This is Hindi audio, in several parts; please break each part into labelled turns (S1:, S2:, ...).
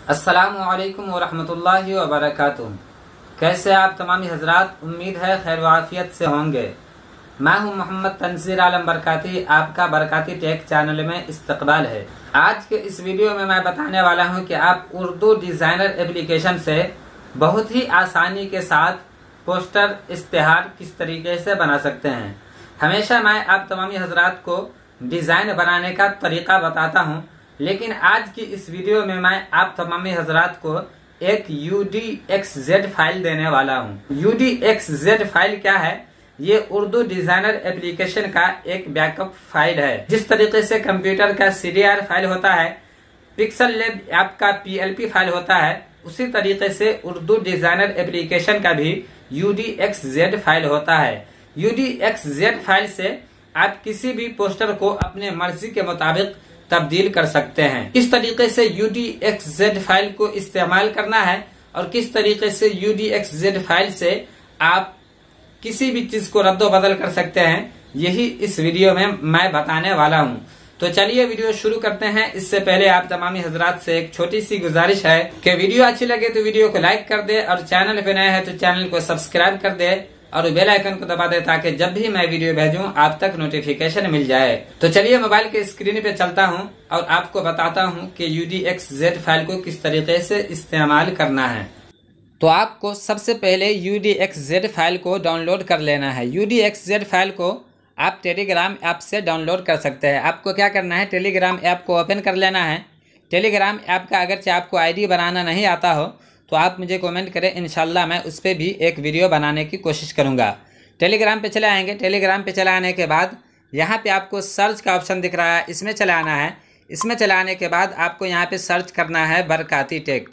S1: अस्सलामुअलैकुम वरहमतुल्लाहि वबरकातुहू। कैसे आप तमामी हजरात, उम्मीद है खैर वाफियत से होंगे। मैं हूं मोहम्मद तनज़ीर आलम बरकाती, आपका बरकाती टेक चैनल में इस्तकबाल है। आज के इस वीडियो में मैं बताने वाला हूं कि आप उर्दू डिजाइनर एप्लीकेशन से बहुत ही आसानी के साथ पोस्टर इश्तिहार किस तरीके से बना सकते हैं। हमेशा मैं आप तमामी हजरात को डिजाइन बनाने का तरीका बताता हूं, लेकिन आज की इस वीडियो में मैं आप तमामी हजरात को एक UDXZ फाइल देने वाला हूं। UDXZ फाइल क्या है? ये उर्दू डिजाइनर एप्लीकेशन का एक बैकअप फाइल है। जिस तरीके से कंप्यूटर का CDR फाइल होता है, पिक्सल लैब ऐप का PLP फाइल होता है, उसी तरीके से उर्दू डिजाइनर एप्लीकेशन का भी UDXZ फाइल होता है। UDXZ फाइल से आप किसी भी पोस्टर को अपने मर्जी के मुताबिक तब्दील कर सकते हैं। किस तरीके से UDXZ फाइल को इस्तेमाल करना है और किस तरीके से UDXZ फाइल से आप किसी भी चीज को रद्दो बदल कर सकते हैं, यही इस वीडियो में मैं बताने वाला हूं। तो चलिए वीडियो शुरू करते हैं। इससे पहले आप तमामी हजरात से एक छोटी सी गुजारिश है कि वीडियो अच्छी लगे तो वीडियो को लाइक कर दे और चैनल पे नए हैं तो चैनल को सब्सक्राइब कर दे और बेल आइकन को दबा दे ताकि जब भी मैं वीडियो भेजूं आप तक नोटिफिकेशन मिल जाए। तो चलिए मोबाइल के स्क्रीन पे चलता हूं और आपको बताता हूं कि UDXZ फाइल को किस तरीके से इस्तेमाल करना है। तो आपको सबसे पहले UDXZ फाइल को डाउनलोड कर लेना है। UDXZ फाइल को आप टेलीग्राम ऐप से डाउनलोड कर सकते हैं। आपको क्या करना है, टेलीग्राम ऐप को ओपन कर लेना है। टेलीग्राम ऐप का अगरचे आपको ID बनाना नहीं आता हो तो आप मुझे कमेंट करें, इंशाल्लाह मैं उस पर भी एक वीडियो बनाने की कोशिश करूँगा। टेलीग्राम पे चले आएंगे। टेलीग्राम पे चले आने के बाद यहाँ पे आपको सर्च का ऑप्शन दिख रहा है, इसमें चले आना है। इसमें चले आने के बाद आपको यहाँ पे सर्च करना है बरकाती टेक।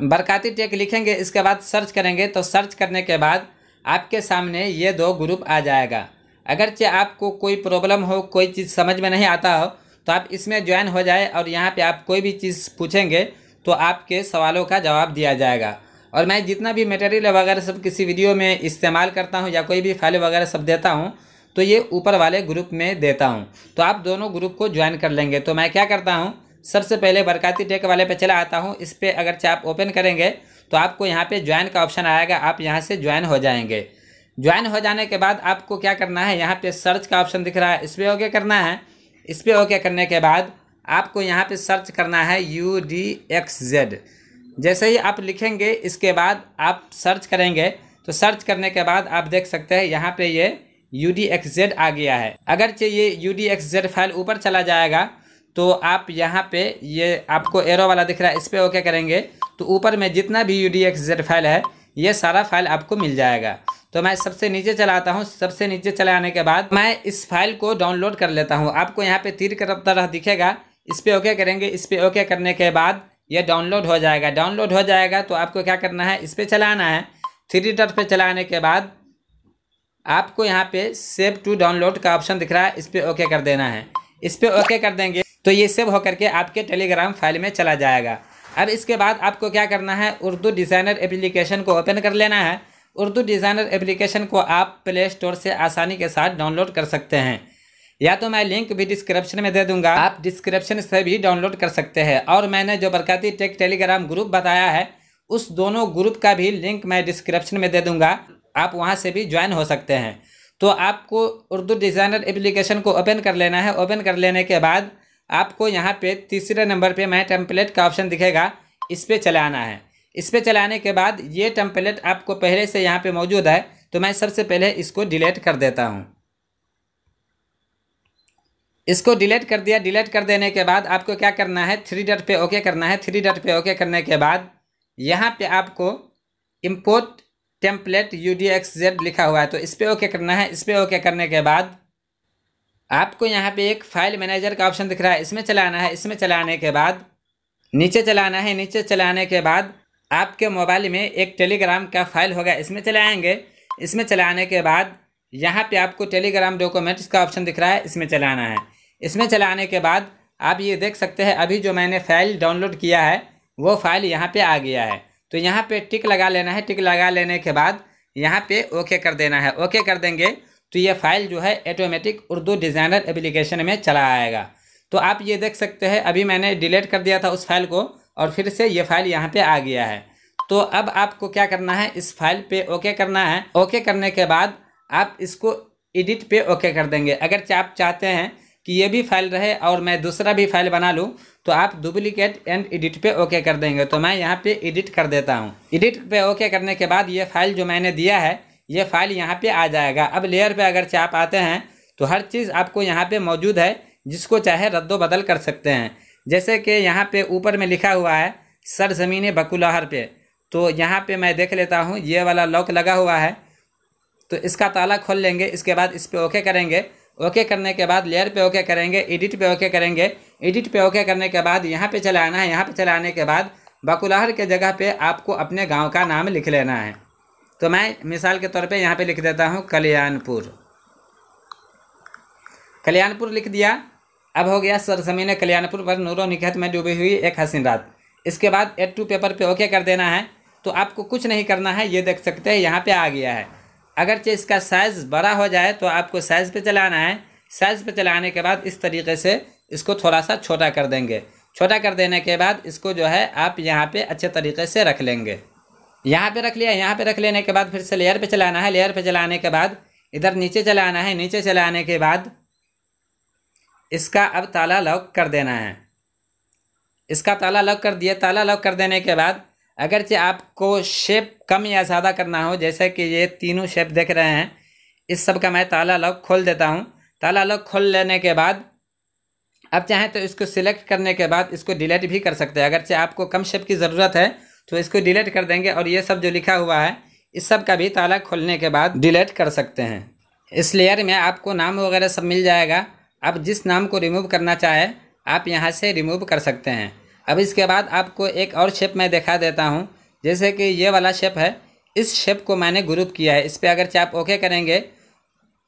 S1: बरकाती टेक लिखेंगे, इसके बाद सर्च करेंगे तो सर्च करने के बाद आपके सामने ये दो ग्रुप आ जाएगा। अगरचे आपको कोई प्रॉब्लम हो, कोई चीज़ समझ में नहीं आता हो तो आप इसमें ज्वाइन हो जाए और यहाँ पे आप कोई भी चीज़ पूछेंगे तो आपके सवालों का जवाब दिया जाएगा। और मैं जितना भी मटेरियल वगैरह सब किसी वीडियो में इस्तेमाल करता हूँ या कोई भी फाइल वगैरह सब देता हूँ तो ये ऊपर वाले ग्रुप में देता हूँ। तो आप दोनों ग्रुप को ज्वाइन कर लेंगे। तो मैं क्या करता हूँ, सबसे पहले बरकाती टेक वाले पे चला आता हूँ। इस पर अगर आप ओपन करेंगे तो आपको यहाँ पे ज्वाइन का ऑप्शन आएगा, आप यहाँ से ज्वाइन हो जाएंगे। ज्वाइन हो जाने के बाद आपको क्या करना है, यहाँ पे सर्च का ऑप्शन दिख रहा है, इस पर ओके करना है। इस पर ओके करने के बाद आपको यहाँ पे सर्च करना है UDXZ। जैसे ही आप लिखेंगे इसके बाद आप सर्च करेंगे तो सर्च करने के बाद आप देख सकते हैं यहाँ पे ये UDXZ आ गया है। अगर ये UDXZ फाइल ऊपर चला जाएगा तो आप यहाँ पे ये आपको एरो वाला दिख रहा है, इस पर ओके करेंगे तो ऊपर में जितना भी UDXZ फाइल है ये सारा फाइल आपको मिल जाएगा। तो मैं सबसे नीचे चला आता हूँ। सबसे नीचे चले आने के बाद मैं इस फाइल को डाउनलोड कर लेता हूँ। आपको यहाँ पे तीर की तरह दिखेगा, इस पर ओके करेंगे। इस पर ओके करने के बाद ये डाउनलोड हो जाएगा। डाउनलोड हो जाएगा तो आपको क्या करना है, इस पर चलाना है। 3 डॉट पे चलाने के बाद आपको यहाँ पे सेव टू डाउनलोड का ऑप्शन दिख रहा है, इस पर ओके कर देना है। इस पर ओके कर देंगे तो ये सेव होकर के आपके टेलीग्राम फाइल में चला जाएगा। अब इसके बाद आपको क्या करना है, उर्दू डिज़ाइनर एप्लीकेशन को ओपन कर लेना है। उर्दू डिज़ाइनर एप्लीकेशन को आप प्ले स्टोर से आसानी के साथ डाउनलोड कर सकते हैं, या तो मैं लिंक भी डिस्क्रिप्शन में दे दूंगा, आप डिस्क्रिप्शन से भी डाउनलोड कर सकते हैं। और मैंने जो बरकाती टेक टेलीग्राम ग्रुप बताया है उस दोनों ग्रुप का भी लिंक मैं डिस्क्रिप्शन में दे दूंगा, आप वहां से भी ज्वाइन हो सकते हैं। तो आपको उर्दू डिज़ाइनर एप्लीकेशन को ओपन कर लेना है। ओपन कर लेने के बाद आपको यहाँ पे तीसरे नंबर पे मैं टेम्पलेट का ऑप्शन दिखेगा, इस पर चलाना है। इस पर चलाने के बाद ये टेम्पलेट आपको पहले से यहाँ पे मौजूद है तो मैं सबसे पहले इसको डिलीट कर देता हूँ। इसको डिलीट कर दिया। डिलीट कर देने के बाद आपको क्या करना है, 3 डॉट पे ओके करना है। 3 डॉट पे ओके करने के बाद यहाँ पे आपको इम्पोर्ट टेम्पलेट UDXZ लिखा हुआ है तो इस पर ओके करना है। इस पर ओके करने के बाद आपको यहाँ पे एक फाइल मैनेजर का ऑप्शन दिख रहा है, इसमें चलाना है। इसमें चलाने के बाद नीचे चलाना है। नीचे चलाने के बाद आपके मोबाइल में एक टेलीग्राम का फाइल होगा, इसमें चले आएंगे। इसमें चलाने के बाद यहाँ पे आपको टेलीग्राम डॉक्यूमेंट्स का ऑप्शन दिख रहा है, इसमें चलाना है। इसमें चलाने के बाद आप ये देख सकते हैं अभी जो मैंने फाइल डाउनलोड किया है वो फाइल यहाँ पे आ गया है। तो यहाँ पे टिक लगा लेना है। टिक लगा लेने के बाद यहाँ पे ओके कर देना है। ओके कर देंगे तो ये फाइल जो है ऑटोमेटिक उर्दू डिज़ाइनर एप्लीकेशन में चला आएगा। तो आप ये देख सकते हैं अभी मैंने डिलीट कर दिया था उस फाइल को, और फिर से ये फाइल यहाँ पे आ गया है। तो अब आपको क्या करना है, इस फाइल पे ओके करना है। ओके करने के बाद आप इसको एडिट पे ओके कर देंगे। अगर आप चाहते हैं कि ये भी फाइल रहे और मैं दूसरा भी फाइल बना लूँ तो आप डुप्लीकेट एंड एडिट पे ओके कर देंगे। तो मैं यहाँ पे एडिट कर देता हूँ। एडिट पे ओके करने के बाद ये फाइल जो मैंने दिया है ये फाइल यहाँ पे आ जाएगा। अब लेयर पे अगर आप आते हैं तो हर चीज़ आपको यहाँ पे मौजूद है, जिसको चाहे रद्दो बदल कर सकते हैं। जैसे कि यहाँ पे ऊपर में लिखा हुआ है सरजमीन बकुलाहर पे, तो यहाँ पे मैं देख लेता हूँ ये वाला लॉक लगा हुआ है, तो इसका ताला खोल लेंगे। इसके बाद इस पे ओके करेंगे। ओके करने के बाद लेयर पे ओके करेंगे, एडिट पे ओके करेंगे। एडिट पे ओके करने के बाद यहाँ पे चला आना है। यहाँ पे चला आने के बाद बकुलाहर के जगह पे आपको अपने गांव का नाम लिख लेना है। तो मैं मिसाल के तौर पे यहाँ पे लिख देता हूँ कल्याणपुर। कल्याणपुर लिख दिया। अब हो गया सरजमीन कल्याणपुर पर नूरो निकहत में डूबी हुई एक हसीन रात। इसके बाद एड टू पेपर पे ओके कर देना है। तो आपको कुछ नहीं करना है, ये देख सकते हैं यहाँ पे आ गया है। अगरचे इसका साइज़ बड़ा हो जाए तो आपको साइज़ पे चलाना है। साइज़ पे चलाने के बाद इस तरीके से इसको थोड़ा सा छोटा कर देंगे। छोटा कर देने के बाद इसको जो है आप यहाँ पे अच्छे तरीके से रख लेंगे। यहाँ पे रख लिया। यहाँ पे रख लेने के बाद फिर से लेयर पे चलाना है। लेयर पे चलाने के बाद इधर नीचे चलाना है। नीचे चलाने के बाद इसका अब ताला लॉक कर देना है। इसका ताला लॉक कर दिया। ताला लॉक कर देने के बाद अगरचे आपको शेप कम या ज़्यादा करना हो, जैसे कि ये तीनों शेप देख रहे हैं, इस सब का मैं ताला लॉक खोल देता हूँ। ताला लॉक खोल लेने के बाद अब चाहें तो इसको सिलेक्ट करने के बाद इसको डिलीट भी कर सकते हैं। अगरचे आपको कम शेप की ज़रूरत है तो इसको डिलीट कर देंगे और ये सब जो लिखा हुआ है इस सब का भी ताला खोलने के बाद डिलीट कर सकते हैं। इस लेयर में आपको नाम वगैरह सब मिल जाएगा। अब जिस नाम को रिमूव करना चाहे आप यहाँ से रिमूव कर सकते हैं। अब इसके बाद आपको एक और शेप मैं दिखा देता हूँ। जैसे कि ये वाला शेप है, इस शेप को मैंने ग्रुप किया है। इस पर अगर आप ओके करेंगे,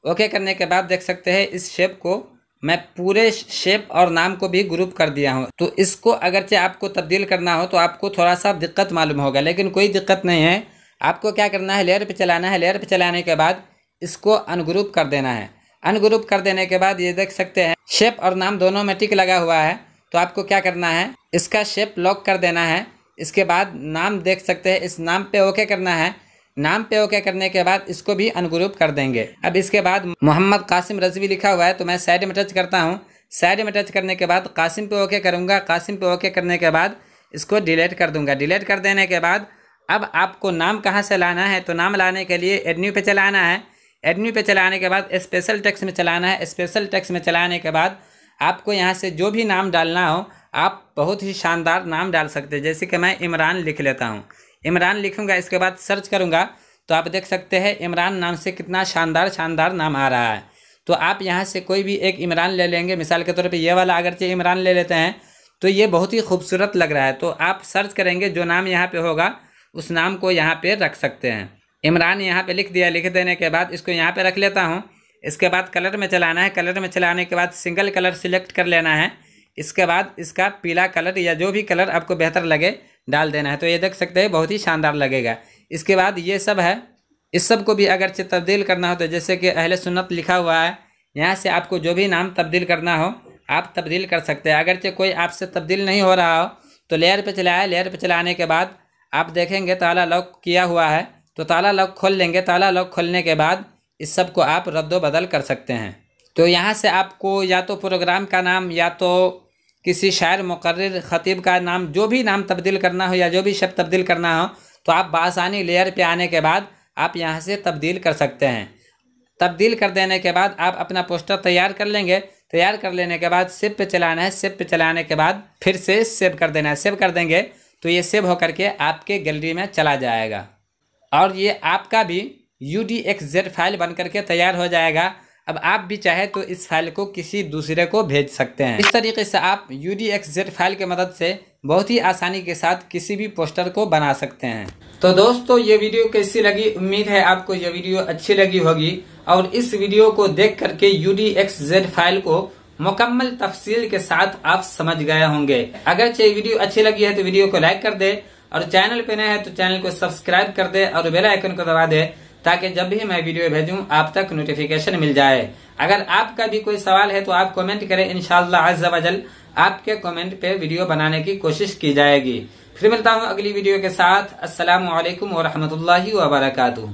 S1: ओके करने के बाद देख सकते हैं इस शेप को मैं पूरे शेप और नाम को भी ग्रुप कर दिया हूँ। तो इसको अगरचे आपको तब्दील करना हो तो आपको थोड़ा सा दिक्कत मालूम होगा, लेकिन कोई दिक्कत नहीं है। आपको क्या करना है, लेयर पे चलाना है। लेयर पे चलाने के बाद इसको अनग्रुप कर देना है। अनग्रुप कर देने के बाद ये देख सकते हैं शेप और नाम दोनों में टिक लगा हुआ है। तो आपको क्या करना है, इसका शेप लॉक कर देना है। इसके बाद नाम देख सकते हैं, इस नाम पे ओके करना है। नाम पे ओके करने के बाद इसको भी अनग्रुप कर देंगे। अब इसके बाद मोहम्मद कासिम रजवी लिखा हुआ है तो मैं साइड में टच करता हूँ। साइड में टच करने के बाद कासिम पे ओके करूँगा। कासिम पे ओके करने के बाद इसको डिलीट कर दूँगा। डिलीट कर देने के बाद अब आपको नाम कहाँ से लाना है, तो नाम लाने के लिए एडन्यू पे चलाना है। एडन्यू पे चलाने के बाद स्पेशल टेक्स्ट में चलाना है। स्पेशल टेक्स्ट में चलाने के बाद आपको यहाँ से जो भी नाम डालना हो आप बहुत ही शानदार नाम डाल सकते हैं। जैसे कि मैं इमरान लिख लेता हूँ। इमरान लिखूँगा, इसके बाद सर्च करूँगा तो आप देख सकते हैं इमरान नाम से कितना शानदार नाम आ रहा है। तो आप यहाँ से कोई भी एक इमरान ले लेंगे। मिसाल के तौर पे ये वाला अगरचे इमरान ले लेते हैं तो ये बहुत ही खूबसूरत लग रहा है। तो आप सर्च करेंगे, जो नाम यहाँ पे होगा उस नाम को यहाँ पे रख सकते हैं। इमरान यहाँ पे लिख दिया। लिख देने के बाद इसको यहाँ पे रख लेता हूँ। इसके बाद कलर में चलाना है। कलर में चलाने के बाद सिंगल कलर सिलेक्ट कर लेना है। इसके बाद इसका पीला कलर या जो भी कलर आपको बेहतर लगे डाल देना है। तो ये देख सकते हैं बहुत ही शानदार लगेगा। इसके बाद ये सब है, इस सब को भी अगर तब्दील करना हो तो जैसे कि अहले सुन्नत लिखा हुआ है, यहाँ से आपको जो भी नाम तब्दील करना हो आप तब्दील कर सकते हैं। अगरचे कोई आपसे तब्दील नहीं हो रहा हो तो लेयर पे चलाए। लेयर पे चलाने के बाद आप देखेंगे ताला लॉक किया हुआ है तो ताला लॉक खोल लेंगे। ताला लॉक खोलने के बाद इस सब को आप रद्दो बदल कर सकते हैं। तो यहाँ से आपको या तो प्रोग्राम का नाम या तो किसी शायर, मुकर्रिर, ख़तीब का नाम, जो भी नाम तब्दील करना हो या जो भी शब्द तब्दील करना हो तो आप बआसानी लेयर पे आने के बाद आप यहाँ से तब्दील कर सकते हैं। तब्दील कर देने के बाद आप अपना पोस्टर तैयार कर लेंगे। तैयार कर लेने के बाद सेव पे चलाना है। सेव पे चलाने के बाद फिर से सेव कर देना है। सेव कर देंगे तो ये सेव होकर के आपके गैलरी में चला जाएगा और ये आपका भी UDXZ फाइल बन करके तैयार हो जाएगा। अब आप भी चाहे तो इस फाइल को किसी दूसरे को भेज सकते हैं। इस तरीके से आप UDXZ फाइल की मदद से बहुत ही आसानी के साथ किसी भी पोस्टर को बना सकते हैं। तो दोस्तों ये वीडियो कैसी लगी, उम्मीद है आपको ये वीडियो अच्छी लगी होगी और इस वीडियो को देख करके UDXZ फाइल को मुकम्मल तफसील के साथ आप समझ गए होंगे। अगर ये वीडियो अच्छी लगी है तो वीडियो को लाइक कर दे और चैनल पे नए हैं तो चैनल को सब्सक्राइब कर दे और बेल आइकन को दबा दे ताकि जब भी मैं वीडियो भेजूं आप तक नोटिफिकेशन मिल जाए। अगर आपका भी कोई सवाल है तो आप कमेंट करें, इंशाअल्लाह अज़्ज़ा वजल आपके कमेंट पे वीडियो बनाने की कोशिश की जाएगी। फिर मिलता हूँ अगली वीडियो के साथ। अस्सलामु अलैकुम व रहमतुल्लाहि व बरकातुहू।